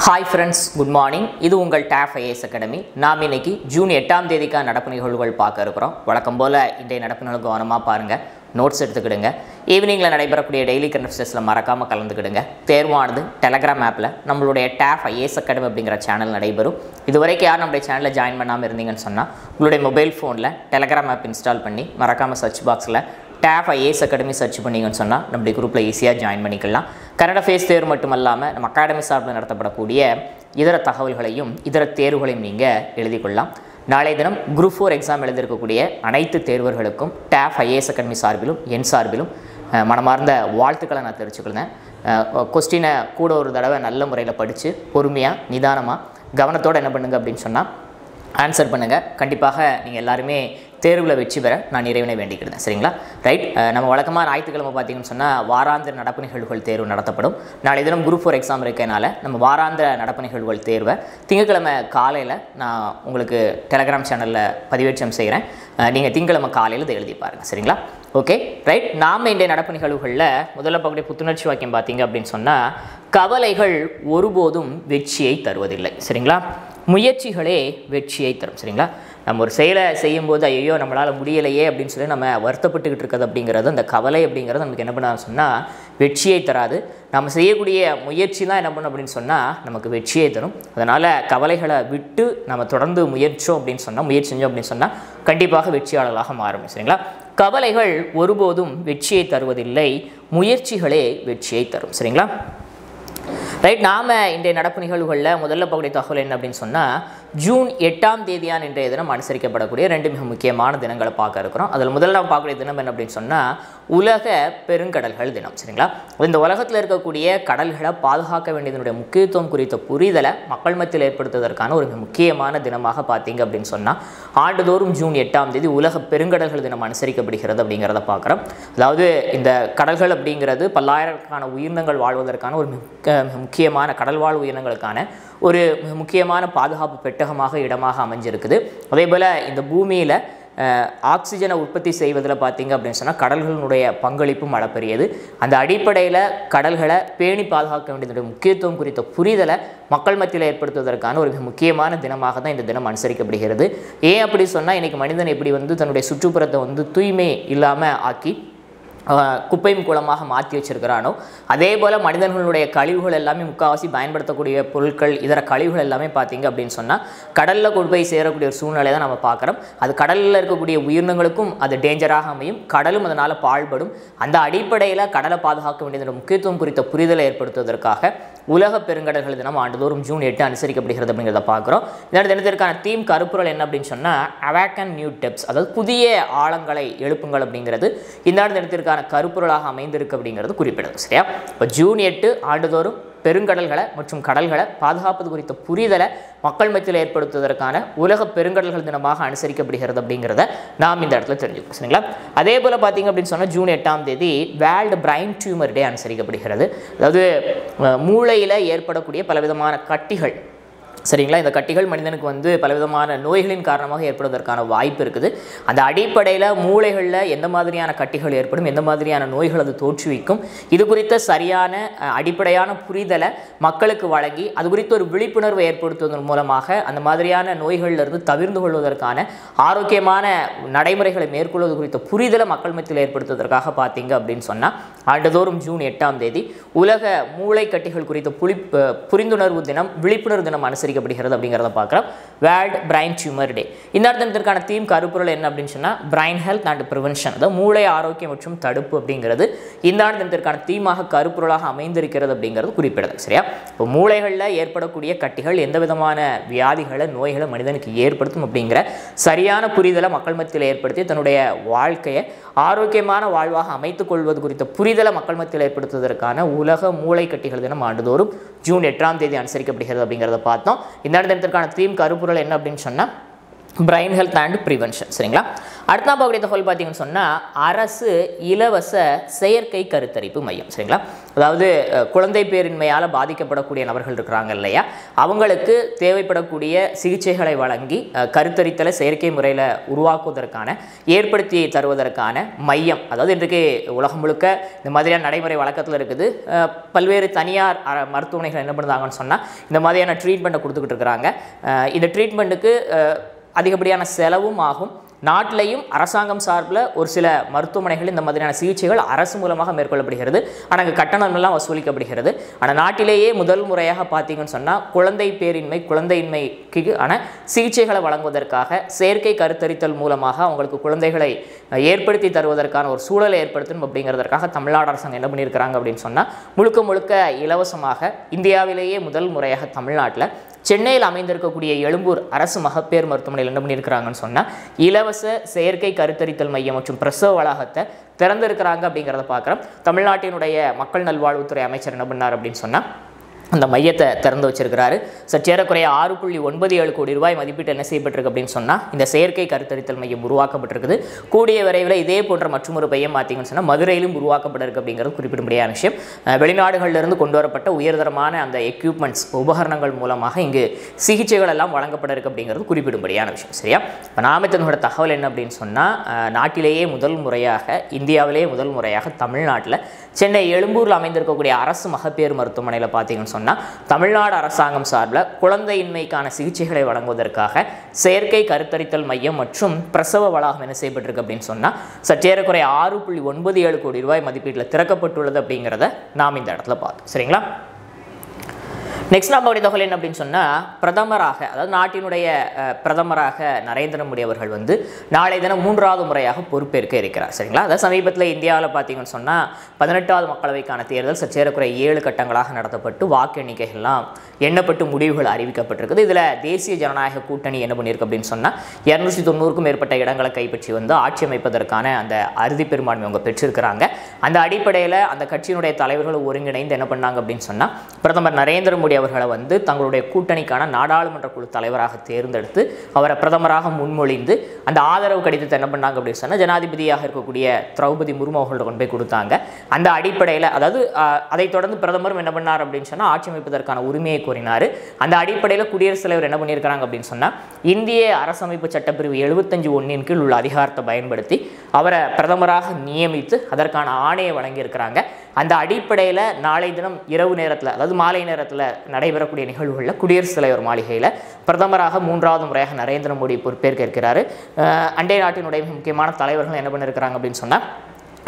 Hi friends, good morning. இது உங்கள் TAF IAS Academy. நாம் இன்னைக்கு ஜூன் 8ஆம் தேதிக்கான நடப்பு நிகழ்வுகள் பார்க்க இருக்கிறோம். வழக்கம் போல இன்றைய நடப்பு நிகழ்வு கவனமா பாருங்க. நோட்ஸ் எடுத்துக்கிடுங்க. ஈவினிங்ல நடைபெறக்கூடிய டெய்லி கரண்ட் அஃபேர்ஸ்ல மறக்காம கலந்துக்கிடுங்க. தேர்வானது Telegram ஆப்ல நம்மளுடைய TAF IAS Academy அப்படிங்கற சேனல் நடைபெறும். இதுவரைக்கும் யார் நம்மளுடைய சேனலை ஜாயின் பண்ணாம இருந்தீங்கன்னு சொன்னா உங்களுடைய மொபைல் ஃபோன்ல Telegram ஆப் இன்ஸ்டால் பண்ணி மறக்காம சர்ச் பாக்ஸ்ல TAF IAS Academy சர்ச் பண்ணீங்கன்னு சொன்னால் நம்மளுடைய குரூப்பில் ஈஸியாக ஜாயின் பண்ணிக்கலாம். கரண்ட் அஃபேர்ஸ் தேர்வு மட்டும் இல்லாமல் நம்ம அகாடமி சார்பில் நடத்தப்படக்கூடிய இதர தகவல்களையும் இதர தேர்வுகளையும் நீங்கள் எழுதிக்கொள்ளலாம். நாளைய தினம் குரூப் 4 எக்ஸாம் எழுதியிருக்கக்கூடிய அனைத்து தேர்வர்களுக்கும் TAF IAS Academy சார்பிலும் என் சார்பிலும் மனமார்ந்த வாழ்த்துக்களை நான் தெரிவிச்சுக்கிறேன். கொஸ்டினை கூட ஒரு தடவை நல்ல முறையில் படித்து பொறுமையாக நிதானமாக கவனத்தோடு என்ன பண்ணுங்க அப்படின்னு சொன்னால் ஆன்சர் பண்ணுங்கள். கண்டிப்பாக நீங்கள் எல்லாருமே தேர்வில் வெற்றி பெற நான் இறைவனை வேண்டிக்கிறேன். சரிங்களா? ரைட். நம்ம வழக்கமாக ஞாயிற்றுக்கிழமை பார்த்தீங்கன்னு சொன்னால் வாராந்திர நடப்பு நிகழ்வுகள் தேர்வு நடத்தப்படும். நாளை தினம் குரூப் 4 எக்ஸாம் இருக்கனால நம்ம வாராந்திர நடப்பு நிகழ்வுகள் தேர்வை திங்கட்கிழமை காலையில் நான் உங்களுக்கு டெலகிராம் சேனலில் பதிவேற்றம் செய்கிறேன். நீங்கள் திங்கட்கிழமை காலையில் இதை எழுதி பாருங்கள். சரிங்களா? Okay right. நாம் இன்றைய நடப்பு நிகழ்வுகளில் முதல்ல பார்க்கக்கூடிய புத்துணர்ச்சி வாக்கியம் பார்த்தீங்க அப்படின்னு சொன்னால் கவலைகள் ஒருபோதும் வெற்றியை தருவதில்லை. சரிங்களா? முயற்சிகளே வெற்றியை தரும். சரிங்களா? நம்ம ஒரு செயலை செய்யும்போது ஐயோ நம்மளால் முடியலையே அப்படின்னு சொல்லி நம்ம வருத்தப்பட்டுக்கிட்டு இருக்கிறது அப்படிங்கிறது அந்த கவலை அப்படிங்கிறது நமக்கு என்ன பண்ண சொன்னால் வெற்றியை தராது. நம்ம செய்யக்கூடிய முயற்சி தான் என்ன பண்ணும் அப்படின்னு சொன்னால் நமக்கு வெற்றியை தரும். அதனால் கவலைகளை விட்டு நம்ம தொடர்ந்து முயற்சி செஞ்சோம் அப்படின்னு சொன்னால் கண்டிப்பாக வெற்றியாளர்களாக மாறும். சரிங்களா? கவலைகள் ஒருபோதும் வெற்றியை தருவதில்லை, முயற்சிகளே வெற்றியை தரும். சரிங்களா? ரைட். நாம் இன்றைய நடப்பு நிகழ்வுகளில் முதல்ல பார்க்கக்கூடிய தகவல் என்ன அப்படின்னு சொன்னால் ஜூன் 8ஆம் தேதியான இன்றைய தினம் அனுசரிக்கப்படக்கூடிய 2 மிக முக்கியமான தினங்களை பார்க்க இருக்கிறோம். அதில் முதல்ல நாம் பார்க்கக்கூடிய தினம் என்ன அப்படின்னு சொன்னால் உலக பெருங்கடல்கள் தினம். சரிங்களா? இந்த உலகத்தில் இருக்கக்கூடிய கடல்களை பாதுகாக்க வேண்டியதனுடைய முக்கியத்துவம் குறித்த புரிதலை மக்கள் மத்தியில் ஏற்படுத்துவதற்கான ஒரு முக்கியமான தினமாக பார்த்தீங்க அப்படின்னு சொன்னால் ஆண்டுதோறும் ஜூன் 8ஆம் தேதி உலக பெருங்கடல்கள் தினம் அனுசரிக்கப்படுகிறது அப்படிங்கிறத பார்க்குறோம். அதாவது இந்த கடல்கள் அப்படிங்கிறது பல்லாயிரக்கணக்கான உயிரினங்கள் வாழ்வதற்கான ஒரு முக்கியமான கடல்வாழ் உயிரினங்களுக்கான ஒரு முக்கியமான பாதுகாப்பு பெட்டகமாக இடமாக அமைஞ்சிருக்குது. அதே போல் இந்த பூமியில் ஆக்சிஜனை உற்பத்தி செய்வதில் பார்த்தீங்க அப்படின்னு சொன்னால் கடல்களினுடைய பங்களிப்பும் அளப்பெரியது. அந்த அடிப்படையில் கடல்களை பேணி பாதுகாக்க வேண்டியதுடைய முக்கியத்துவம் குறித்த புரிதலை மக்கள் மத்தியில் ஏற்படுத்துவதற்கான ஒரு முக்கியமான தினமாக தான் இந்த தினம் அனுசரிக்கப்படுகிறது. ஏன் அப்படி சொன்னால் இன்றைக்கி மனிதன் எப்படி தன்னுடைய சுற்றுப்புறத்தை தூய்மை இல்லாமல் ஆக்கி குப்பையும் குளமாக மாற்றி வச்சிருக்கிறானோ அதே போல் மனிதர்களுடைய கழிவுகள் எல்லாமே முக்கால்வாசி பயன்படுத்தக்கூடிய பொருட்கள் இதர கழிவுகள் எல்லாமே பார்த்தீங்க அப்படின்னு சொன்னால் கடலில் கொண்டு போய் சேரக்கூடிய ஒரு சூழ்நிலை தான் நம்ம பார்க்குறோம். அது கடலில் இருக்கக்கூடிய உயிரினங்களுக்கும் அது டேஞ்சராக அமையும், கடலும் அதனால் பாழ்படும். அந்த அடிப்படையில் கடலை பாதுகாக்க வேண்டியதோட முக்கியத்துவம் குறித்த புரிதலை ஏற்படுத்துவதற்காக உலக பெருங்கடல்கள் தினம் ஆண்டுதோறும் ஜூன் 8 அனுசரிக்கப்படுகிறது அப்படிங்கிறத பார்க்குறோம். இந்த தினத்திற்கான தீம் கருப்பொருள் என்ன அப்படின்னு சொன்னால் அவாக்கன் நியூ டெப்ஸ், அதாவது புதிய ஆழங்களை எழுப்புங்கள் அப்படிங்கிறது இந்த தினத்திற்கான கருப்பொருளாக அமைந்திருக்கு அப்படிங்கிறது குறிப்பிடுது. சரியா? இப்போ ஜூன் 8 ஆண்டுதோறும் பெருங்கடல்களை மற்றும் கடல்களை பாதுகாப்பது குறித்த புரிதலை மக்கள் மத்தியில் ஏற்படுத்துவதற்கான உலக பெருங்கடல்கள் தினமாக அனுசரிக்கப்படுகிறது அப்படிங்கிறத நாம் இந்த இடத்துல தெரிஞ்சுக்கணும். சரிங்களா? அதே போல் பார்த்தீங்க அப்படின்னு சொன்னால் ஜூன் 8ஆம் தேதி வேர்ல்டு பிரைன் டியூமர் டே அனுசரிக்கப்படுகிறது. அதாவது மூளையில் ஏற்படக்கூடிய பலவிதமான கட்டிகள். சரிங்களா? இந்த கட்டிகள் மனிதனுக்கு பலவிதமான நோய்களின் காரணமாக ஏற்படுவதற்கான வாய்ப்பு இருக்குது. அந்த அடிப்படையில் மூளைகளில் எந்த மாதிரியான கட்டிகள் ஏற்படும், எந்த மாதிரியான நோய்கள் அது தோற்றுவிக்கும், இது குறித்த சரியான அடிப்படையான புரிதலை மக்களுக்கு வழங்கி அது குறித்த ஒரு விழிப்புணர்வை ஏற்படுத்துவதன் மூலமாக அந்த மாதிரியான நோய்களிலிருந்து தவிர்த்து கொள்வதற்கான ஆரோக்கியமான நடைமுறைகளை மேற்கொள்வது குறித்த புரிதலை மக்கள் மத்தியில் ஏற்படுத்துவதற்காக பார்த்தீங்க அப்படின்னு சொன்னால் ஆண்டுதோறும் ஜூன் 8ஆம் தேதி உலக மூளை கட்டிகள் குறித்த புரிந்துணர்வு தினம் விழிப்புணர்வு தினம் அனுசரிக்கப்படுகிறது அப்படிங்கிறத பார்க்குறோம். வேர்ல்ட் பிரைன் டியூமர் டே. இந்த தினத்திற்கான தீம் கருப்பொருள் என்ன அப்படின்னு சொன்னால் பிரைன் ஹெல்த் அண்ட் ப்ரிவென்ஷன், அதாவது மூளை ஆரோக்கியம் மற்றும் தடுப்பு அப்படிங்கிறது இந்த தினத்திற்கான தீமாக கருப்பொருளாக அமைந்திருக்கிறது அப்படிங்கிறது குறிப்பிடுது. சரியா? இப்போ மூளைகளில் ஏற்படக்கூடிய கட்டிகள் எந்த விதமான வியாதிகளை நோய்களை மனிதனுக்கு ஏற்படுத்தும் அப்படிங்கிற சரியான புரிதலை மக்கள் மத்தியில் ஏற்படுத்தி தன்னுடைய வாழ்க்கையை ஆரோக்கியமான வாழ்வாக அமைத்துக் கொள்வது குறித்த புரிதலை மக்கள் மத்தியில் ஏற்படுத்துவதற்கான உலக மூளை கட்டிகள் தினம் ஆண்டுதோறும் ஜூன் 8ஆம் தேதி அனுசரிக்கப்படுகிறது அப்படிங்கிறத பார்த்தோம். இந்த தினத்திற்கான தீம் கருப்பொருள் என்ன அப்படின்னு சொன்னால் பிரைன் ஹெல்த் அண்ட் ப்ரிவென்ஷன். சரிங்களா? அடுத்த பார்க்கக்கூடிய தகவல் பார்த்தீங்கன்னு சொன்னால் அரசு இலவச செயற்கை கருத்தரிப்பு மையம். சரிங்களா, அதாவது குழந்தை பேரின்மையால் பாதிக்கப்படக்கூடிய நபர்கள் இருக்கிறாங்க இல்லையா, அவங்களுக்கு தேவைப்படக்கூடிய சிகிச்சைகளை வழங்கி கருத்தரித்தலை செயற்கை முறையில் உருவாக்குவதற்கான ஏற்படுத்தி தருவதற்கான மையம். அதாவது இன்றைக்கு உலகம் முழுக்க இந்த மாதிரியான நடைமுறை வழக்கத்தில் இருக்குது. பல்வேறு தனியார் மருத்துவமனைகள் என்ன பண்ணுறாங்கன்னு சொன்னால் இந்த மாதிரியான ட்ரீட்மெண்ட்டை கொடுத்துக்கிட்டு இருக்கிறாங்க. இந்த ட்ரீட்மெண்ட்டுக்கு அதிகப்படியான செலவும் ஆகும். நாட்டிலையும் அரசாங்கம் சார்பில் ஒரு சில மருத்துவமனைகள் இந்த மாதிரியான சிகிச்சைகள் அரசு மூலமாக மேற்கொள்ளப்படுகிறது. ஆனால் கட்டணமெல்லாம் வசூலிக்கப்படுகிறது. ஆனால் நாட்டிலேயே முதல் முறையாக பார்த்தீங்கன்னு சொன்னால் குழந்தை பேரின்மை குழந்தையின்மைக்கு சிகிச்சைகளை வழங்குவதற்காக செயற்கை கருத்தரித்தல் மூலமாக அவங்களுக்கு குழந்தைகளை ஏற்படுத்தி தருவதற்கான ஒரு சூழலை ஏற்படுத்தணும் அப்படிங்கிறதுக்காக தமிழ்நாடு அரசாங்கம் என்ன பண்ணியிருக்கிறாங்க அப்படின்னு சொன்னால் முழுக்க முழுக்க இலவசமாக இந்தியாவிலேயே முதல் முறையாக தமிழ்நாட்டில் சென்னையில் அமைந்திருக்கக்கூடிய எழும்பூர் அரசு மகப்பேறு மருத்துவமனையில் என்ன பண்ணியிருக்கிறாங்கன்னு சொன்னால் இலவச செயற்கை கருத்தரித்தல் மையம் மற்றும் பிரசவ வளாகத்தை திறந்திருக்கிறாங்க அப்படிங்கிறத பார்க்குறோம். தமிழ்நாட்டினுடைய மக்கள் நல்வாழ்வுத்துறை அமைச்சர் என்ன பண்ணார் அப்படின்னு சொன்னால் அந்த மையத்தை திறந்து வச்சிருக்கிறாரு. சற்றேறக்குறைய 6.97 கோடி ரூபாய் மதிப்பீட்டு என்ன செய்யப்பட்டிருக்கு அப்படின்னு சொன்னால் இந்த செயற்கை கருத்தரித்தல் மையம் உருவாக்கப்பட்டிருக்குது. கூடிய விரைவில் இதே போன்ற மற்றொரு மையம் பார்த்தீங்கன்னு சொன்னால் மதுரையிலும் உருவாக்கப்பட்டிருக்கு அப்படிங்கிறது குறிப்பிடும்படியான விஷயம். வெளிநாடுகளிலிருந்து கொண்டு வரப்பட்ட உயர்தரமான அந்த எக்யூப்மெண்ட்ஸ் உபகரணங்கள் மூலமாக இங்கு சிகிச்சைகள் எல்லாம் வழங்கப்பட்டிருக்கு அப்படிங்கிறது குறிப்பிடும்படியான விஷயம். சரியா, இப்போ நாம இதனோட தகவல் என்ன அப்படின்னு சொன்னால் நாட்டிலேயே முதல் முறையாக இந்தியாவிலேயே முதல் முறையாக தமிழ்நாட்டில் சென்னை எழும்பூரில் அமைந்திருக்கக்கூடிய அரசு மகப்பேறு மருத்துவமனையில் பார்த்தீங்கன்னு சொன்னால் தமிழ்நாடு அரசாங்கம் சார்பில் குழந்தையின்மைக்கான சிகிச்சைகளை வழங்குவதற்காக செயற்கை கருத்தரித்தல் மையம் மற்றும் பிரசவ வளாகம் என்ன செய்யப்பட்டிருக்கு அப்படின்னு சொன்னால் சற்றேறக்குறைய 6.97 கோடி ரூபாய் மதிப்பீட்டில் திறக்கப்பட்டுள்ளது அப்படிங்கிறத நாம் இந்த இடத்துல பார்த்தோம். சரிங்களா, நெக்ஸ்ட் நம்ம தகவல் என்ன அப்படின்னு சொன்னால் பிரதமராக, அதாவது நாட்டினுடைய பிரதமராக நரேந்திர மோடி அவர்கள் வந்து நாளை தினம் 3வது முறையாக பொறுப்பேற்க இருக்கிறார். சரிங்களா, அதாவது சமீபத்தில் இந்தியாவில் பார்த்தீங்கன்னு சொன்னால் 18வது மக்களவைக்கான தேர்தல் சற்றேறக்குறைய 7 கட்டங்களாக நடத்தப்பட்டு வாக்கு எண்ணிக்கைகள்லாம் எண்ணப்பட்டு முடிவுகள் அறிவிக்கப்பட்டிருக்குது. இதில் தேசிய ஜனநாயக கூட்டணி என்ன பண்ணியிருக்கு அப்படின்னு சொன்னால் 290க்கும் மேற்பட்ட இடங்களை கைப்பற்றி வந்து ஆட்சி அமைப்பதற்கான அந்த அறுதி பெரும்பான்மை அவங்க பெற்றிருக்கிறாங்க. அந்த அடிப்படையில் அந்த கட்சியினுடைய தலைவர்கள் ஒருங்கிணைந்து என்ன பண்ணாங்க அப்படின்னு சொன்னால் பிரதமர் நரேந்திர மோடி அவர்களை வந்து தங்களுடைய கூட்டணிக்கான நாடாளுமன்ற குழு தலைவராக தேர்ந்தெடுத்து அவரை பிரதமராக முன்மொழிந்து அந்த ஆதரவு கடிதத்தை என்ன பண்ணாங்க அப்படின்னு சொன்னால் ஜனாதிபதியாக இருக்கக்கூடிய திரௌபதி முர்மு அவர்கள்ட்ட கொண்டு போய் கொடுத்தாங்க. அந்த அடிப்படையில் அதாவது அதைத் தொடர்ந்து பிரதமரும் என்ன பண்ணார் அப்படின்னு சொன்னால் ஆட்சி அமைப்பதற்கான உரிமையை கோரினார். அந்த அடிப்படையில் குடியரசுத் தலைவர் என்ன பண்ணியிருக்கிறாங்க அப்படின்னு சொன்னால் இந்திய அரசமைப்பு சட்டப்பிரிவு 75(1) கீழ் உள்ள அதிகாரத்தை பயன்படுத்தி அவரை பிரதமராக நியமித்து அதற்கான ஆணையை வழங்கியிருக்கிறாங்க. அந்த அடிப்படையில் நாளை தினம் இரவு நேரத்தில், அதாவது மாலை நேரத்தில் நடைபெறக்கூடிய நிகழ்வுகளில் குடியரசுத் தலைவர் மாளிகையில் பிரதமராக 3வது முறையாக நரேந்திர மோடி பொறுப்பேற்க இருக்கிறார். அண்டை நாட்டினுடைய முக்கியமான தலைவர்கள் என்ன பண்ணியிருக்கிறாங்க அப்படின்னு சொன்னால்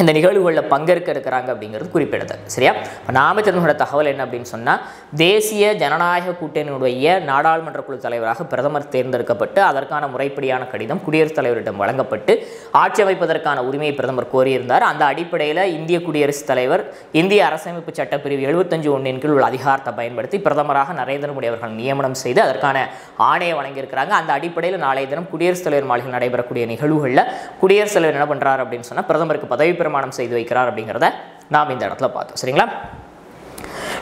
இந்த நிகழ்வுகளில் பங்கேற்க இருக்கிறாங்க அப்படிங்கிறது குறிப்பிடத்தக்கது. சரியா, நாம இதனோட தகவல் என்ன அப்படின்னு சொன்னால் தேசிய ஜனநாயக கூட்டணியுடைய நாடாளுமன்ற குழு தலைவராக பிரதமர் தேர்ந்தெடுக்கப்பட்டு அதற்கான முறைப்படியான கடிதம் குடியரசுத் தலைவரிடம் வழங்கப்பட்டு ஆட்சி அமைப்பதற்கான உரிமையை பிரதமர் கோரியிருந்தார். அந்த அடிப்படையில் இந்திய குடியரசுத் தலைவர் இந்திய அரசமைப்பு சட்டப்பிரிவு 75(1) கீழ் உள்ள அதிகாரத்தை பயன்படுத்தி பிரதமராக நரேந்திர மோடி அவர்கள் நியமனம் செய்து அதற்கான ஆணையை வழங்கியிருக்கிறாங்க. அந்த அடிப்படையில் நாளைய தினம் குடியரசுத் தலைவர் மாளிகையில் நடைபெறக்கூடிய நிகழ்வுகளில் குடியரசுத் தலைவர் என்ன பண்ணுறாரு அப்படின்னு சொன்னால் பிரதமருக்கு பதவி பிரமாணம் செய்து வைக்கிறார் அப்படிங்கிறத நாம் இந்த இடத்துல பார்த்தோம். சரிங்களா,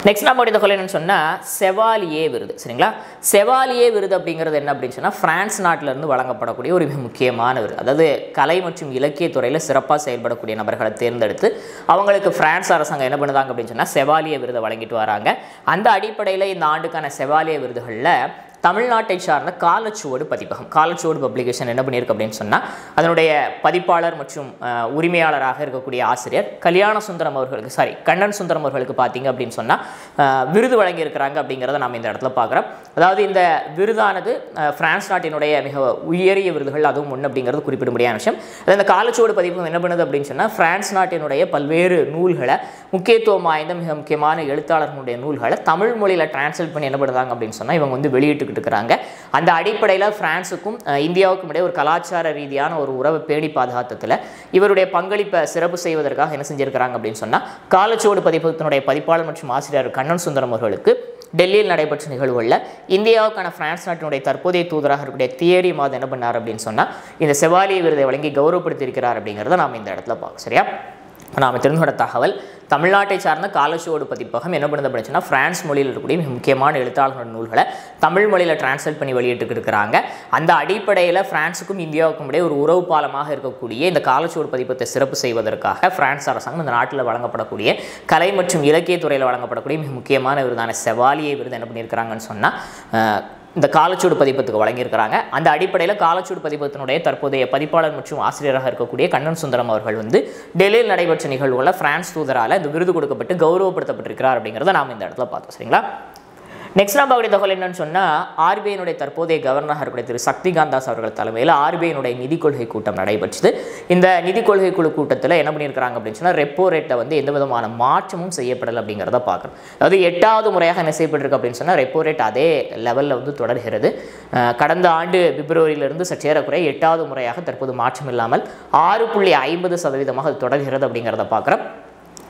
நெக்ஸ்ட் நம்ம தகவல் என்னன்னு சொன்னால் செவாலியே விருது. சரிங்களா, செவாலியே விருது அப்படிங்கிறது என்ன அப்படின்னு சொன்னால் பிரான்ஸ் நாட்டிலிருந்து வழங்கப்படக்கூடிய ஒரு மிக முக்கியமான விருது. அதாவது கலை மற்றும் இலக்கிய துறையில் சிறப்பாக செயல்படக்கூடிய நபர்களை தேர்ந்தெடுத்து அவங்களுக்கு பிரான்ஸ் அரசாங்கம் என்ன பண்ணுதாங்க அப்படின்னு சொன்னால் செவாலியே விருதை வழங்கிட்டு வராங்க. அந்த அடிப்படையில் இந்த ஆண்டுக்கான செவாலியே விருதுகளில் தமிழ்நாட்டை சார்ந்த காலச்சுவடு பதிப்பகம், காலச்சுவடு பப்ளிகேஷன் என்ன பண்ணியிருக்கு அப்படின்னு சொன்னால் அதனுடைய பதிப்பாளர் மற்றும் உரிமையாளராக இருக்கக்கூடிய ஆசிரியர் கண்டன் சுந்தரம் அவர்களுக்கு பார்த்தீங்க அப்படின்னு சொன்னால் விருது வழங்கியிருக்கிறாங்க அப்படிங்கிறத நாம் இந்த இடத்துல பார்க்குறோம். அதாவது இந்த விருதானது பிரான்ஸ் நாட்டினுடைய மிக உயரிய விருதுகள் அதுவும் ஒன்று அப்படிங்கிறது குறிப்பிடும்படியான விஷயம். அது இந்த காலச்சுவடு பதிப்பகம் என்ன பண்ணுது அப்படின்னு சொன்னால் பிரான்ஸ் நாட்டினுடைய பல்வேறு நூல்களை, முக்கியத்துவம் வாய்ந்த மிக முக்கியமான எழுத்தாளர்களுடைய நூல்களை தமிழ் மொழியில் டிரான்ஸ்லேட் பண்ணி என்ன பண்ணுறாங்க அப்படின்னு சொன்னால் இவங்க வந்து வெளியிட்டு இருக்கிறாங்க. அந்த அடிப்படையில் பிரான்ஸுக்கும் இந்தியாவுக்கும் இடையே ஒரு கலாச்சார ரீதியான ஒரு உறவை பேணி பாதுகாத்தத்தில் இவருடைய பங்களிப்பை சிறப்பு செய்வதற்காக என்ன செஞ்சிருக்கிறாங்க அப்படின்னு சொன்னால் காலச்சுவடு பதிப்பகத்தினுடைய பதிப்பாளர் மற்றும் ஆசிரியர் கண்டன் சுந்தரம் அவர்களுக்கு டெல்லியில் நடைபெற்ற நிகழ்வுகளில் இந்தியாவுக்கான பிரான்ஸ் நாட்டினுடைய தற்போதைய தூதராக இருக்கக்கூடிய தியரி மாதம் என்ன பண்ணார் அப்படின்னு சொன்னால் இந்த செவாலியே விருதை வழங்கி கௌரவப்படுத்தியிருக்கிறார் அப்படிங்கிறத நாம் இந்த இடத்துல பார்க்க. சரியா, நாம் தெரிந்துகொண்ட தகவல் தமிழ்நாட்டை சார்ந்த காலச்சுவடு பதிப்பகம் என்ன பண்ணுது அப்படின்னா பிரான்ஸ் மொழியில் இருக்கக்கூடிய மிக முக்கியமான எழுத்தாளர்கள் நூல்களை தமிழ் மொழியில் டிரான்ஸ்லேட் பண்ணி வெளியிட்டு இருக்கிறாங்க. அந்த அடிப்படையில் பிரான்ஸுக்கும் இந்தியாவுக்கும் இடையே ஒரு உறவு பாலமாக இருக்கக்கூடிய இந்த காலச்சுவடு பதிப்பத்தை சிறப்பு செய்வதற்காக பிரான்ஸ் அரசாங்கம் இந்த நாட்டில் வழங்கப்படக்கூடிய கலை மற்றும் இலக்கியத்துறையில் வழங்கப்படக்கூடிய மிக முக்கியமான விருதான செவாலியே விருது என்ன பண்ணியிருக்கிறாங்கன்னு சொன்னால் இந்த காலச்சுவடு பதிப்பத்துக்கு வழங்கியிருக்கிறாங்க. அந்த அடிப்படையில் காலச்சுவடு பதிப்பத்தினுடைய தற்போதைய பதிப்பாளர் மற்றும் ஆசிரியராக இருக்கக்கூடிய கண்ணன் சுந்தரம் அவர்கள் டெல்லியில் நடைபெற்ற நிகழ்வுகளில் பிரான்ஸ் தூதரால் இந்த விருது கொடுக்கப்பட்டு கௌரவப்படுத்தப்பட்டிருக்கிறார் அப்படிங்கிறத நாம் இந்த இடத்துல பார்த்தோம். சரிங்களா? நெக்ஸ்ட் நம்ம அவருடைய தகவல் என்னன்னு சொன்னால் ஆர்பிஐனுடைய தற்போதைய கவர்னராக இருக்கக்கூடிய திரு சக்திகாந்த தாஸ் அவர்கள் தலைமையில் ஆர்பிஐனுடைய நிதி கொள்கை கூட்டம் நடைபெற்றது. இந்த நிதி கொள்கை குழு கூட்டத்தில் என்ன பண்ணியிருக்கிறாங்க அப்படின்னு சொன்னால் ரெப்போ ரேட்டை எந்த விதமான மாற்றமும் செய்யப்படலை அப்படிங்கிறத பார்க்குறோம். அதாவது 8வது முறையாக என்ன செய்யப்பட்டிருக்கு அப்படின்னு சொன்னால் ரெப்போ ரேட் அதே லெவலில் தொடர்கிறது. கடந்த ஆண்டு பிப்ரவரியிலிருந்து சற்றேறக்குறைய 8வது முறையாக தற்போது மாற்றம் இல்லாமல் 6.50% அது தொடர்கிறது அப்படிங்கிறத பார்க்குறோம்.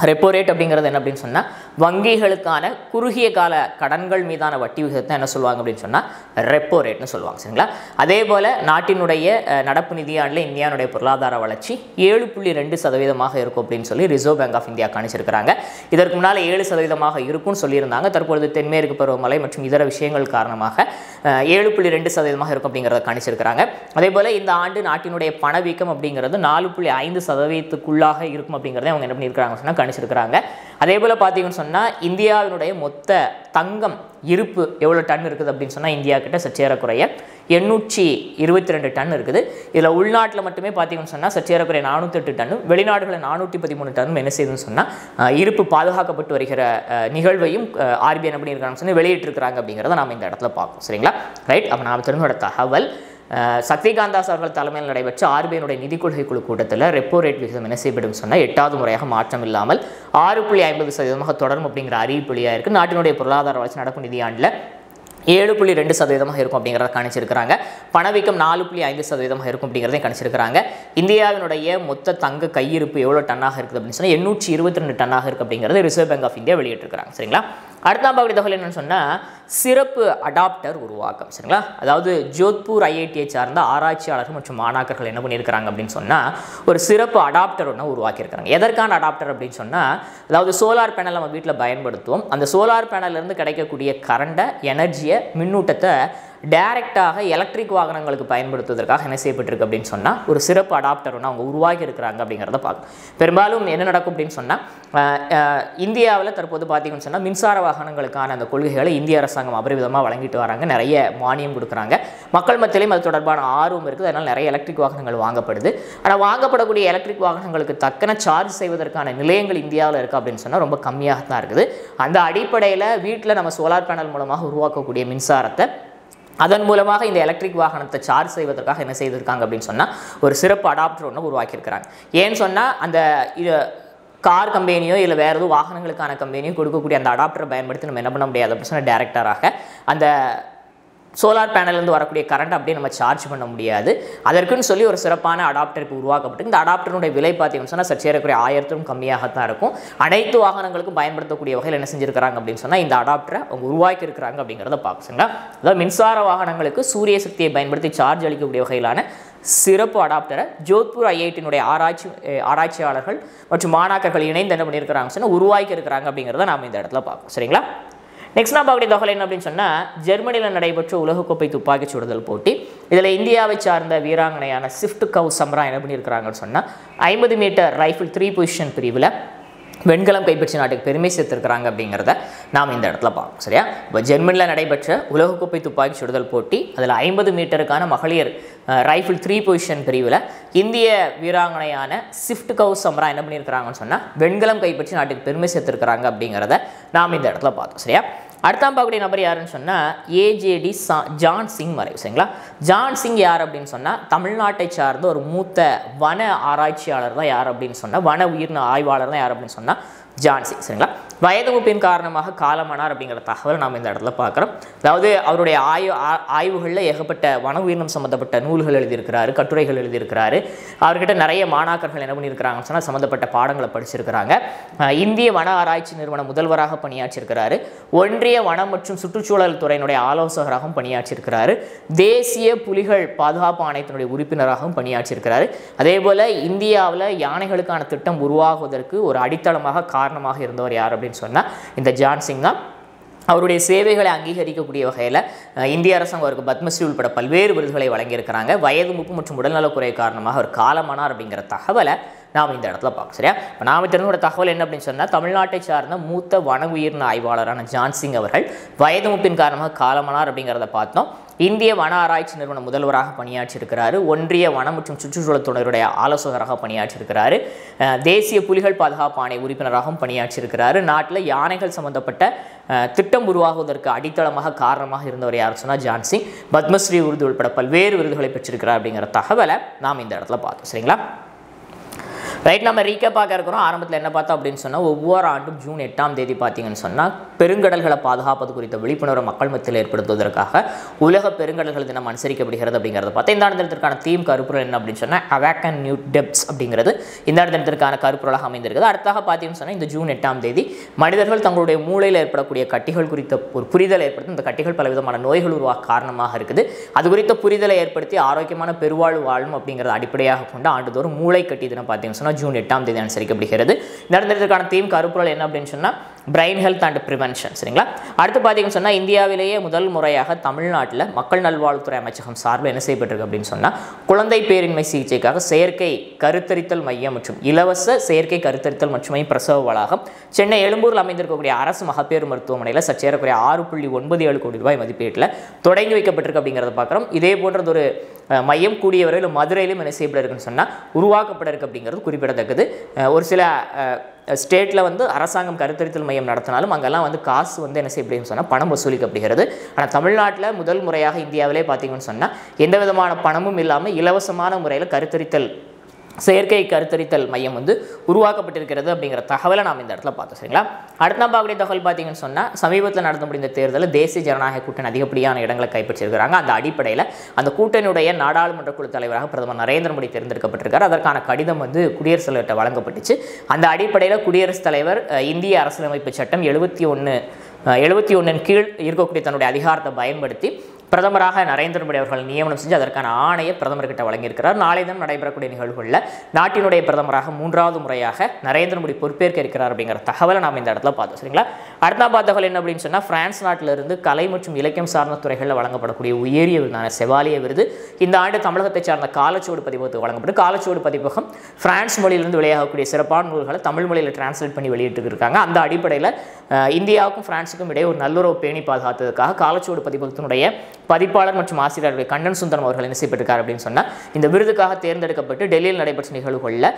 ரெப்போ ரேட் அப்படிங்கிறது என்ன அப்படின்னு சொன்னால் வங்கிகளுக்கான குறுகிய கால கடன்கள் மீதான வட்டி விகிதத்தை என்ன சொல்லுவாங்க அப்படின்னு சொன்னால் ரெப்போ ரேட்னு சொல்லுவாங்க. சரிங்களா? அதே போல் நாட்டினுடைய நடப்பு நிதியாண்டில் இந்தியாவுடைய பொருளாதார வளர்ச்சி 7.2% இருக்கும் அப்படின்னு சொல்லி ரிசர்வ் பேங்க் ஆஃப் இந்தியா கணிச்சிருக்கிறாங்க. இதற்கு முன்னால் 7% இருக்கும்னு சொல்லியிருந்தாங்க. தற்பொழுது தென்மேற்கு பருவமழை மற்றும் இதர விஷயங்கள் காரணமாக 7.2% இருக்கும் அப்படிங்கிறத கணிச்சிருக்கிறாங்க. அதே போல் இந்த ஆண்டு நாட்டினுடைய பணவீக்கம் அப்படிங்கிறது 4.5%க்குள்ளாக இருக்கும் அப்படிங்கிறத அவங்க என்ன பண்ணியிருக்கிறாங்க சொன்னால் கணிச்சிருக்கிறாங்க. அதே போல் பார்த்தீங்கன்னு சொன்னால் இந்தியாவினுடைய மொத்த தங்கம் இருப்பு எவ்வளோ டன் இருக்குது அப்படின்னு சொன்னால் இந்தியா கிட்ட சற்றேறக்குறைய 822 டன் இருக்குது. இதில் உள்நாட்டில் மட்டுமே பார்த்தீங்கன்னு சொன்னால் சற்றேறக்குறைய 408 டன்னும் வெளிநாடுகளில் 413 டன்னும் என்ன செய்யுதுன்னு சொன்னால் இருப்பு பாதுகாக்கப்பட்டு வருகிற நிகழ்வையும் ஆர்பிஐ என்ன பண்ணியிருக்காங்க சொன்னால் வெளியிட்டிருக்கிறாங்க அப்படிங்கிறத நாம் இந்த இடத்துல பார்ப்போம். சரிங்களா? ரைட். அப்போ நாம் தெரிஞ்சோட தகவல் சக்திகாந்த தாஸ் அவர்கள் தலைமையில் நடைபெற்ற ஆர்பிஐனுடைய நிதி கொள்கை குழு கூட்டத்தில் ரெப்போ ரேட் விகிதம் என்ன செய்யப்படும் சொன்னால் 8வது முறையாக மாற்றம் இல்லாமல் 6.50% தொடரும் அப்படிங்கிற அறிவிப்பு வெளியாக இருக்குது. நாட்டினுடைய பொருளாதார வளர்ச்சி நடப்பு நிதியாண்டில் 7.2% இருக்கும் அப்படிங்கிறத கணிச்சிருக்கிறாங்க. பணவீக்கம் 4.5% இருக்கும் அப்படிங்கிறதையும் கணிச்சிருக்கிறாங்க. இந்தியாவினுடைய மொத்த தங்க கையிருப்பு எவ்வளோ டன்னாக இருக்குது அப்படின்னு சொன்னால் 822 டன்னாக இருக்குது அப்படிங்கிறது ரிசர்வ் பேங்க் ஆஃப் இந்தியா வெளியிட்டிருக்கிறாங்க. சரிங்களா? அடுத்தாம் பகுதி தகவல் என்னன்னு சொன்னால் சிறப்பு அடாப்டர் உருவாக்கம். சரிங்களா? அதாவது ஜோத்பூர் ஐஐடியை சார்ந்த ஆராய்ச்சியாளர்கள் மற்றும் மாணாக்கர்கள் என்ன பண்ணியிருக்கிறாங்க அப்படின்னு சொன்னால் ஒரு சிறப்பு அடாப்டர் ஒன்று உருவாக்கியிருக்கிறாங்க. எதற்கான அடாப்டர் அப்படின்னு சொன்னால் அதாவது சோலார் பேனல் நம்ம வீட்டில் பயன்படுத்துவோம். அந்த சோலார் பேனல்லேருந்து கிடைக்கக்கூடிய கரண்டை எனர்ஜியை மின்னூட்டத்தை டைரெக்டாக எலக்ட்ரிக் வாகனங்களுக்கு பயன்படுத்துவதற்காக என்ன செய்யப்பட்டிருக்கு அப்படின்னு சொன்னால் ஒரு சிறப்பு அடாப்டர் ஒன்று அவங்க உருவாக்கி இருக்கிறாங்க அப்படிங்கிறத பார்க்கும். பெரும்பாலும் என்ன நடக்கும் அப்படின்னு சொன்னால் இந்தியாவில் தற்போது பார்த்தீங்கன்னு சொன்னால் மின்சார வாகனங்களுக்கான அந்த கொள்கைகளை இந்திய அரசாங்கம் அபரிவிதமாக வழங்கிட்டு வராங்க. நிறைய மானியம் கொடுக்குறாங்க. மக்கள் மத்தியிலையும் அது தொடர்பான ஆர்வம் இருக்குது. அதனால் நிறைய எலக்ட்ரிக் வாகனங்கள் வாங்கப்படுது. ஆனால் வாங்கப்படக்கூடிய எலக்ட்ரிக் வாகனங்களுக்கு தக்கன சார்ஜ் செய்வதற்கான நிலையங்கள் இந்தியாவில் இருக்குது அப்படின்னு சொன்னால் ரொம்ப கம்மியாக தான் இருக்குது. அந்த அடிப்படையில் வீட்டில் நம்ம சோலார் பேனல் மூலமாக உருவாக்கக்கூடிய மின்சாரத்தை அதன் மூலமாக இந்த எலக்ட்ரிக் வாகனத்தை சார்ஜ் செய்வதற்காக என்ன செய்திருக்காங்க அப்படின்னு சொன்னால் ஒரு சிறப்பு அடாப்டர் ஒன்று உருவாக்கியிருக்கிறாங்க. ஏன்னு சொன்னால் அந்த கார் கம்பெனியோ இல்லை வேறு எதுவும் வாகனங்களுக்கான கம்பெனியோ கொடுக்கக்கூடிய அந்த அடாப்டரை பயன்படுத்தி நம்ம என்ன பண்ண முடியாது அப்படின்னு சொன்னால் டேரெக்டராக அந்த சோலார் பேனல்லேருந்து வரக்கூடிய கரண்ட் அப்படியே நம்ம சார்ஜ் பண்ண முடியாது. அதற்குன்னு சொல்லி ஒரு சிறப்பான அடாப்டர் இப்போ உருவாக்கப்பட்டு இந்த அடாப்டருடைய விலை பார்த்தீங்கன்னு சொன்னால் சற்றேறக்குறைய 1000க்கும் கம்மியாகத்தான் இருக்கும். அனைத்து வாகனங்களுக்கும் பயன்படுத்தக்கூடிய வகையில் என்ன செஞ்சிருக்கிறாங்க அப்படின்னு சொன்னால் இந்த அடாப்டரை அவங்க உருவாக்கி இருக்கிறாங்க அப்படிங்கிறத பார்க்குறீங்களா? அதாவது மின்சார வாகனங்களுக்கு சூரிய சக்தியை பயன்படுத்தி சார்ஜ் அளிக்கக்கூடிய வகையிலான சிறப்பு அடாப்டரை ஜோத்பூர் ஐஐடியினுடைய ஆராய்ச்சியாளர்கள் மற்றும் மாணாக்கர்கள் இணைந்து என்ன பண்ணியிருக்கிறாங்க சொன்னால் உருவாக்கி இருக்கிறாங்க அப்படிங்கிறத நாம் இந்த இடத்துல பார்ப்போம். சரிங்களா? நெக்ஸ்ட் நான் பார்க்கக்கூடிய தகவல் என்ன அப்படின்னு சொன்னால் ஜெர்மனியில் நடைபெற்ற உலகக்கோப்பை துப்பாக்கிச் சுடுதல் போட்டி. இதில் இந்தியாவை சார்ந்த வீராங்கனையான ஸ்விஃப்ட் கவ் சம்ரா என்ன பண்ணியிருக்கிறாங்கன்னு சொன்னால் 50 மீட்டர் ரைஃபிள் 3 பொசிஷன் பிரிவில் வெண்கலம் கைப்பற்றி நாட்டுக்கு பெருமை சேர்த்திருக்கிறாங்க அப்படிங்கிறத நாம் இந்த இடத்துல பார்க்கணும். சரியா? இப்போ ஜெர்மனியில் நடைபெற்ற உலகக்கோப்பை துப்பாக்கி சுடுதல் போட்டி அதில் 50 மீட்டருக்கான மகளிர் ரைஃபிள் 3 பொசிஷன் பிரிவில் இந்திய வீராங்கனையான ஸ்விஃப்ட் கவ் சம்ரா என்ன பண்ணியிருக்கிறாங்கன்னு சொன்னால் வெண்கலம் கைப்பற்றி நாட்டுக்கு பெருமை சேர்த்திருக்கிறாங்க அப்படிங்கிறத நாம் இந்த இடத்துல பார்த்தோம். சரியா? அடுத்தாம் பார்க்கக்கூடிய நபர் யாருன்னு சொன்னால் ஏஜேடி ஜான் சிங் மறைவு. சரிங்களா? ஜான் சிங் யார் அப்படின்னு சொன்னால் தமிழ்நாட்டை சார்ந்த ஒரு மூத்த வன ஆராய்ச்சியாளர் தான் யார் அப்படின்னு சொன்னால் வன உயிரின ஆய்வாளர் தான் யார் அப்படின்னு சொன்னால் ஜான் சிங். சரிங்களா? வயது மூப்பின் காரணமாக காலமானார் அப்படிங்கிற தகவல் நாம் இந்த இடத்துல பார்க்குறோம். அதாவது அவருடைய ஆய்வுகளில் ஏகப்பட்ட வன உயிரினம் சம்மந்தப்பட்ட நூல்கள் எழுதியிருக்கிறாரு, கட்டுரைகள் எழுதியிருக்கிறாரு. அவர்கிட்ட நிறைய மாணாக்கர்கள் என்ன பண்ணியிருக்கிறாங்கன்னு சொன்னால் சம்மந்தப்பட்ட பாடங்களை படிச்சிருக்கிறாங்க. இந்திய வன ஆராய்ச்சி நிறுவன முதல்வராக பணியாற்றியிருக்கிறாரு. ஒன்றிய வனம் மற்றும் சுற்றுச்சூழல் துறையினுடைய ஆலோசகராகவும் பணியாற்றியிருக்கிறாரு. தேசிய புலிகள் பாதுகாப்பு ஆணையத்தினுடைய உறுப்பினராகவும் பணியாற்றியிருக்கிறாரு. அதே போல் இந்தியாவில் யானைகளுக்கான திட்டம் உருவாகுவதற்கு ஒரு அடித்தளமாக காரணமாக இருந்தவர் யார் அப்படின்னு சொன்னால் இந்த ஜான் சிங் தான். அவருடைய சேவைகளை அங்கீகரிக்கக்கூடிய வகையில் இந்திய அரசாங்கம் அவருக்கு பத்மஸ்ரீ உள்பட பல்வேறு விருதுகளை வழங்கியிருக்கிறாங்க. வயது மூப்பு மற்றும் உடல்நலக்குறை காரணமாக அவர் காலமானார் அப்படிங்கிற தகவலை நாம் இந்த இடத்துல பார்க்க. சரியா, இப்போ நாம் தெரிஞ்ச தகவல் என்ன அப்படின்னு சொன்னால் தமிழ்நாட்டை சார்ந்த மூத்த வன உயிரின ஆய்வாளரான ஜான் சிங் அவர்கள் வயது மூப்பின் காரணமாக காலமானார் அப்படிங்கிறத பார்த்தோம். இந்திய வன ஆராய்ச்சி நிறுவன முதல்வராக பணியாற்றியிருக்கிறாரு. ஒன்றிய வனம் மற்றும் சுற்றுச்சூழல் துறையுடைய ஆலோசகராக பணியாற்றியிருக்கிறாரு. தேசிய புலிகள் பாதுகாப்பு ஆணைய உறுப்பினராகவும் பணியாற்றியிருக்கிறாரு. நாட்டில் யானைகள் சம்பந்தப்பட்ட திட்டம் உருவாகுவதற்கு அடித்தளமாக காரணமாக இருந்தவர் யார் சொன்னால் ஜான் சிங். பத்மஸ்ரீ விருது உட்பட பல்வேறு விருதுகளை பெற்றிருக்கிறார் அப்படிங்கிற தகவலை நாம் இந்த இடத்துல பார்த்தோம். சரிங்களா, ரைட். நம்ம ரீக்கப் பார்க்க இருக்கிறோம். ஆரம்பத்தில் என்ன பார்த்தோம் அப்படின்னு சொன்னால் ஒவ்வொரு ஆண்டும் ஜூன் 8ஆம் தேதி பார்த்தீங்கன்னு சொன்னால் பெருங்கடல்களை பாதுகாப்பது குறித்த விழிப்புணர்வு மக்கள் மத்தியில் ஏற்படுத்துவதற்காக உலக பெருங்கடல்கள் தினம் அனுசரிக்கப்படுகிறது அப்படிங்கிறத பார்த்தா இந்த தினத்திற்கான தீம் கருப்பொருள் என்ன அப்படின்னு சொன்னால் அவேக்கன் நியூ டெப்ஸ் அப்படிங்கிறது இந்த தினத்திற்கான கருப்பொருளாக அமைந்திருக்குது. அடுத்தாக பார்த்தீங்கன்னு சொன்னால் இந்த ஜூன் 8ஆம் தேதி மனிதர்கள் தங்களுடைய மூளையில் ஏற்படக்கூடிய கட்டிகள் குறித்த ஒரு புரிதலை ஏற்படுத்தி இந்த கட்டிகள் பலவிதமான நோய்கள் உருவாக காரணமாக இருக்குது. அது குறித்த புரிதலை ஏற்படுத்தி ஆரோக்கியமான பெருவாழ்வு வாழும் அப்படிங்கிறத அடிப்படையாக கொண்டு ஆண்டுதோறும் மூளை கட்டி தினம் பார்த்தீங்கன்னு சொன்னால் ஜூன் 8ஆம் தேதி அனுசரிக்கப்படுகிறது. இந்த தினத்திற்கான தீம் கருப்பொருள் என்ன அப்படின்னு சொன்னால் பிரைன் ஹெல்த் அண்ட் ப்ரிவென்ஷன். சரிங்களா, அடுத்து பார்த்தீங்கன்னு சொன்னால் இந்தியாவிலேயே முதல் முறையாக தமிழ்நாட்டில் மக்கள் நல்வாழ்வுத்துறை அமைச்சகம் சார்பில் என்ன செய்யப்பட்டிருக்கு அப்படின்னு சொன்னால் குழந்தை பேரின்மை சிகிச்சைக்காக செயற்கை கருத்தரித்தல் மையம் மற்றும் இலவச செயற்கை கருத்தரித்தல் மற்றும் பிரசவ வளாகம் சென்னை எழும்பூரில் அமைந்திருக்கக்கூடிய அரசு மகப்பேறு மருத்துவமனையில் சற்றேறக்குறைய 6.97 கோடி ரூபாய் மதிப்பீட்டில் தொடங்கி வைக்கப்பட்டிருக்கு அப்படிங்கிறத பார்க்குறோம். இதே போன்றது ஒரு மையம் கூடிய வரையில் மதுரையிலும் என்ன செய்யப்பட இருக்குன்னு சொன்னால் உருவாக்கப்பட இருக்கு அப்படிங்கிறது குறிப்பிடத்தக்கது. ஒரு சில ஸ்டேட்டில் வந்து அரசாங்கம் கருத்தரித்தல் மையம் நடத்தினாலும் அங்கெல்லாம் வந்து காசு வந்து என்ன செய்யப்படுன்னு சொன்னால் பணம் வசூலிக்கப்படுகிறது. ஆனால் தமிழ்நாட்டில் முதல் முறையாக இந்தியாவிலே பார்த்தீங்கன்னு சொன்னால் எந்த விதமான பணமும் இல்லாமல் இலவசமான முறையில் கருத்தரித்தல் செயற்கை கருத்தரித்தல் மையம் வந்து உருவாக்கப்பட்டிருக்கிறது அப்படிங்கிற தகவலை நாம் இந்த இடத்துல பார்த்தோம். சரிங்களா, அடுத்த பார்க்கக்கூடிய தகவல் பார்த்தீங்கன்னு சொன்னால் சமீபத்தில் நடந்து முடிந்த தேர்தலில் தேசிய ஜனநாயக கூட்டணி அதிகப்படியான இடங்களை கைப்பற்றியிருக்கிறாங்க. அந்த அடிப்படையில் அந்த கூட்டணியுடைய நாடாளுமன்ற குழு தலைவராக பிரதமர் நரேந்திர மோடி தேர்ந்தெடுக்கப்பட்டிருக்கார். அதற்கான கடிதம் வந்து குடியரசுத் தலைவர்கிட்ட வழங்கப்பட்டுச்சு. அந்த அடிப்படையில் குடியரசுத் தலைவர் இந்திய அரசியலமைப்பு சட்டம் 71 கீழ் இருக்கக்கூடிய தன்னுடைய அதிகாரத்தை பயன்படுத்தி பிரதமராக நரேந்திர மோடி அவர்கள் நியமனம் செஞ்சு அதற்கான ஆணையை பிரதமர்கிட்ட வழங்கியிருக்கிறார். நாளை தினம் நடைபெறக்கூடிய நிகழ்வுகளில் நாட்டினுடைய பிரதமராக 3வது முறையாக நரேந்திர மோடி பொறுப்பேற்க இருக்கிறார் அப்படிங்கிற தகவலை நாம் இந்த இடத்துல பார்த்தோம். சரிங்களா, அடுத்த தகவல் என்ன அப்படின்னு சொன்னால் பிரான்ஸ் நாட்டிலிருந்து கலை மற்றும் இலக்கியம் சார்ந்த துறைகளில் வழங்கப்படக்கூடிய உயரிய விருதான செவாலிய விருது இந்த ஆண்டு தமிழகத்தை சார்ந்த காலச்சுவடு பதிப்பகத்துக்கு வழங்கப்பட்டு காலச்சுவடு பதிப்பகம் பிரான்ஸ் மொழியிலிருந்து வெளியாகக்கூடிய சிறப்பான நூல்களை தமிழ் மொழியில் டிரான்ஸ்லேட் பண்ணி வெளியிட்டு இருக்காங்க. அந்த அடிப்படையில் இந்தியாவுக்கும் பிரான்ஸுக்கும் இடையே ஒரு நல்லுறவு பேணி பாதுகாத்ததுக்காக காலச்சுவடு பதிப்பகத்தினுடைய பதிப்பாளர் மற்றும் ஆசிரியர்கள் கண்ணன் சுந்தரம் அவர்கள் என்ன செய்யப்பட்டிருக்கார் அப்படின்னு சொன்னால் இந்த விருதுக்காக தேர்ந்தெடுக்கப்பட்டு டெல்லியில் நடைபெற்ற நிகழ்வுகளில்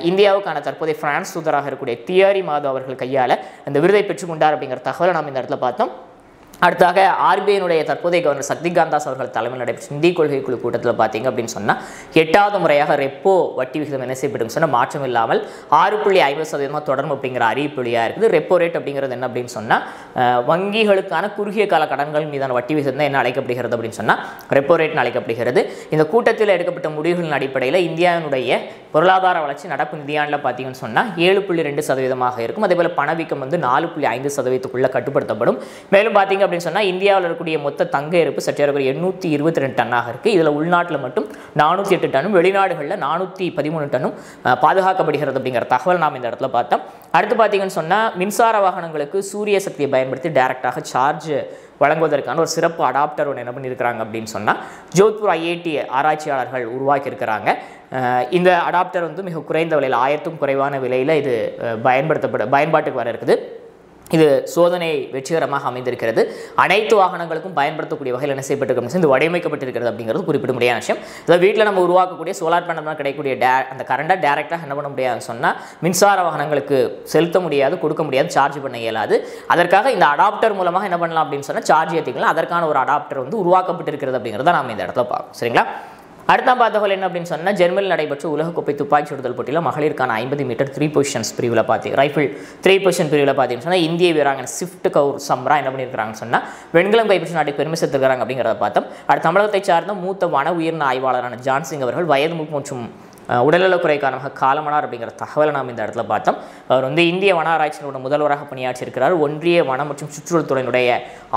இந்தியாவுக்கான தற்போதைய பிரான்ஸ் தூதராக இருக்கக்கூடிய தியாரி மாதோ அவர்கள் கையால் அந்த விருதை பெற்றுக்கொண்டார் அப்படிங்கிற தகவலை நாம் இந்த இடத்துல பார்த்தோம். அடுத்தாக ஆர்பிஐனுடைய தற்போதைய கவர்னர் சக்திகாந்த தாஸ் அவர்கள் தலைமையில் நடைபெற்ற நிதி கொள்கை குழு கூட்டத்தில் பார்த்தீங்க அப்படின்னு சொன்னால் 8வது முறையாக ரெப்போ வட்டி விகிதம் என்ன செய்யப்பட்டு சொன்னால் மாற்றம் இல்லாமல் 6.50% தொடரும் அப்படிங்கிற அறிவிப்பு வெளியாக இருக்குது. ரெப்போ ரேட் அப்படிங்கிறது என்ன அப்படின்னு சொன்னால் வங்கிகளுக்கான குறுகிய கால கடன்கள் மீதான வட்டி விகிதம் தான் என்ன அழைக்கப்படுகிறது அப்படின்னு சொன்னால் ரெப்போ ரேட்னு அழைக்கப்படுகிறது. இந்த கூட்டத்தில் எடுக்கப்பட்ட முடிவுகளின் அடிப்படையில் இந்தியாவினுடைய பொருளாதார வளர்ச்சி நடப்பு நிதியாண்டில் பார்த்தீங்கன்னு சொன்னால் 7.2% இருக்கும். அதேபோல் பணவீக்கம் வந்து 4.5% கட்டுப்படுத்தப்படும். மேலும் பார்த்தீங்க அப்படின்னு சொன்னால் இந்தியாவில் இருக்கக்கூடிய மொத்த தங்க இருப்பு சற்றே 822 டன்னாக இருக்குது. இதில் உள்நாட்டில் மட்டும் 408 டன்னும் வெளிநாடுகளில் 413 டன்னும் பாதுகாக்கப்படுகிறது அப்படிங்கிற தகவல் நாம் இந்த இடத்துல பார்த்தோம். அடுத்து பார்த்தீங்கன்னு சொன்னால் மின்சார வாகனங்களுக்கு சூரிய சக்தியை பயன்படுத்தி டைரக்டாக சார்ஜ் வழங்குவதற்கான ஒரு சிறப்பு அடாப்டர் ஒன்று என்ன பண்ணியிருக்கிறாங்க அப்படின்னு சொன்னால் ஜோத்பூர் ஐஐடி ஆராய்ச்சியாளர்கள் உருவாக்கியிருக்கிறாங்க. இந்த அடாப்டர் வந்து மிக குறைந்த விலையில் 1000க்கும் குறைவான விலையில் இது பயன்பாட்டுக்கு வர இருக்குது. இது சோதனை வெற்றிகரமாக அமைந்திருக்கிறது. அனைத்து வாகனங்களுக்கும் பயன்படுத்தக்கூடிய வகையில் என்ன செய்யப்பட்டிருக்கு இது வடிவமைக்கப்பட்டிருக்கிறது அப்படிங்கிறது குறிப்பிட முடியாத விஷயம். இதை வீட்டில் நம்ம உருவாக்கக்கூடிய சோலார் பேனல் கிடைக்கக்கூடிய அந்த கரண்டை டேரெக்டாக என்ன பண்ண முடியாதுன்னு சொன்னால் மின்சார வாகனங்களுக்கு செலுத்த முடியாது, கொடுக்க முடியாது, சார்ஜ் பண்ண இயலாது. அதற்காக இந்த அடாப்டர் மூலமாக என்ன பண்ணலாம் அப்படின்னு சொன்னால் சார்ஜ் ஏற்றிக்கலாம். அதற்கான ஒரு அடாப்டர் வந்து உருவாக்கப்பட்டிருக்கிறது அப்படிங்கிறத நாம் இந்த இடத்துல பார்க்கணும். சரிங்களா, அடுத்த பார்த்தகோல் என்ன அப்படின்னு சொன்னால் ஜெர்மனியில் நடைபெற்ற உலகக்கோப்பை துப்பாக்கி சுடுதல் போட்டியில் மகளிருக்கான 50 மீட்டர் 3 பொசிஷன்ஸ் பிரிவில் ரைஃபிள் 3 பொசிஷன் பிரிவில் பார்த்தீங்கன்னு சொன்னால் இந்திய வீராங்கனை ஸ்விஃப்ட் கவுர் சம்ரா என்ன பண்ணியிருக்காங்கன்னு சொன்னால் வெண்கலம் கைப்பற்றி நாட்டுக்கு பெருமை சேர்த்துக்கிறாங்க அப்படிங்கிறத பார்த்தோம். அடுத்த தமிழகத்தை சார்ந்த மூத்த வன உயிரின ஆய்வாளரான ஜான்சிங் அவர்கள் வயது மற்றும் உடல்நலக்குறை காரணமாக காலமானார் அப்படிங்கிற தகவலை நாம் இந்த இடத்துல பார்த்தோம். அவர் இந்திய வன ஆராய்ச்சியோட முதல்வராக பணியாற்றியிருக்கிறார். ஒன்றிய வனம் மற்றும் சுற்றுச்சூழல் துறையினுடைய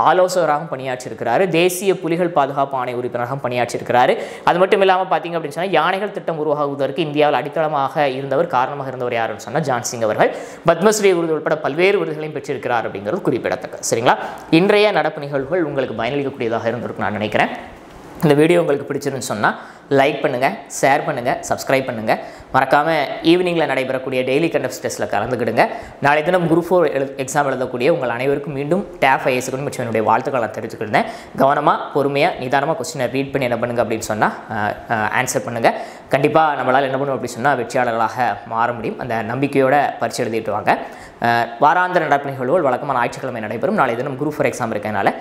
ஆலோசகராகவும் பணியாற்றியிருக்கிறார். தேசிய புலிகள் பாதுகாப்பு ஆணைய உறுப்பினராகவும் பணியாற்றியிருக்கிறார். அது மட்டும் இல்லாமல் பார்த்தீங்க அப்படின்னு சொன்னால் யானைகள் திட்டம் உருவாகுவதற்கு இந்தியாவில் அடித்தளமாக இருந்தவர் காரணமாக இருந்தவர் யாருன்னு சொன்னால் ஜான்சிங் அவர்கள். பத்மஸ்ரீ விருது உட்பட பல்வேறு விருதுகளையும் பெற்றிருக்கிறார் அப்படிங்கிறது குறிப்பிடத்தக்க. சரிங்களா, இன்றைய நடப்பு நிகழ்வுகள் உங்களுக்கு பயனளிக்கக்கூடியதாக இருந்திருக்கு நான் நினைக்கிறேன். இந்த வீடியோ உங்களுக்கு பிடிச்சிருந்துன்னு சொன்னால் லைக் பண்ணுங்கள், ஷேர் பண்ணுங்கள், சப்ஸ்கிரைப் பண்ணுங்கள். மறக்காமல் ஈவினிங்கில் நடைபெறக்கூடிய டெய்லி கண்டெப்ட் டெஸ்ட்டில் கலந்துக்கிடுங்க. நாளை தினம் குரூப் 4 எக்ஸாம் எழுதக்கூடிய உங்கள் அனைவருக்கும் மீண்டும் டேஃப் ஐஏஎஸ்க்கு மற்றும் என்னுடைய வாழ்த்துக்களை நான் தெரிவிச்சுக்கிட்டேன். கவனமாக பொறுமையாக நிதானமாக கொஸ்டினை ரீட் பண்ணி என்ன பண்ணுங்கள் அப்படின்னு சொன்னால் ஆன்சர் பண்ணுங்கள். கண்டிப்பாக நம்மளால் என்ன பண்ணுவோம் அப்படின்னு சொன்னால் வெற்றியாளர்களாக மாற முடியும். அந்த நம்பிக்கையோட பரிசு எழுதிட்டு வாங்க. வாராந்திர நடப்பு நிகழ்வுகள் வழக்கமான ஞாயிற்றுக்கிழமை நடைபெறும். நாளை தினம் குரூப் 4 எக்ஸாம் இருக்கனால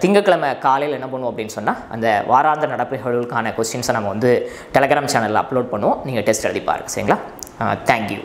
திங்கட்கிழமை காலையில் என்ன பண்ணுவோம் அப்படின்னு சொன்னால் அந்த வாராந்திர நடப்பு நிகழ்வுகளுக்கான கொஸ்டின்ஸை நம்ம டெலிகிராம் சேனலில் அப்லோட் பண்ணுவோம். நீங்கள் டெஸ்ட் எழுதி பாருங்கள். சரிங்களா, தேங்க்யூ.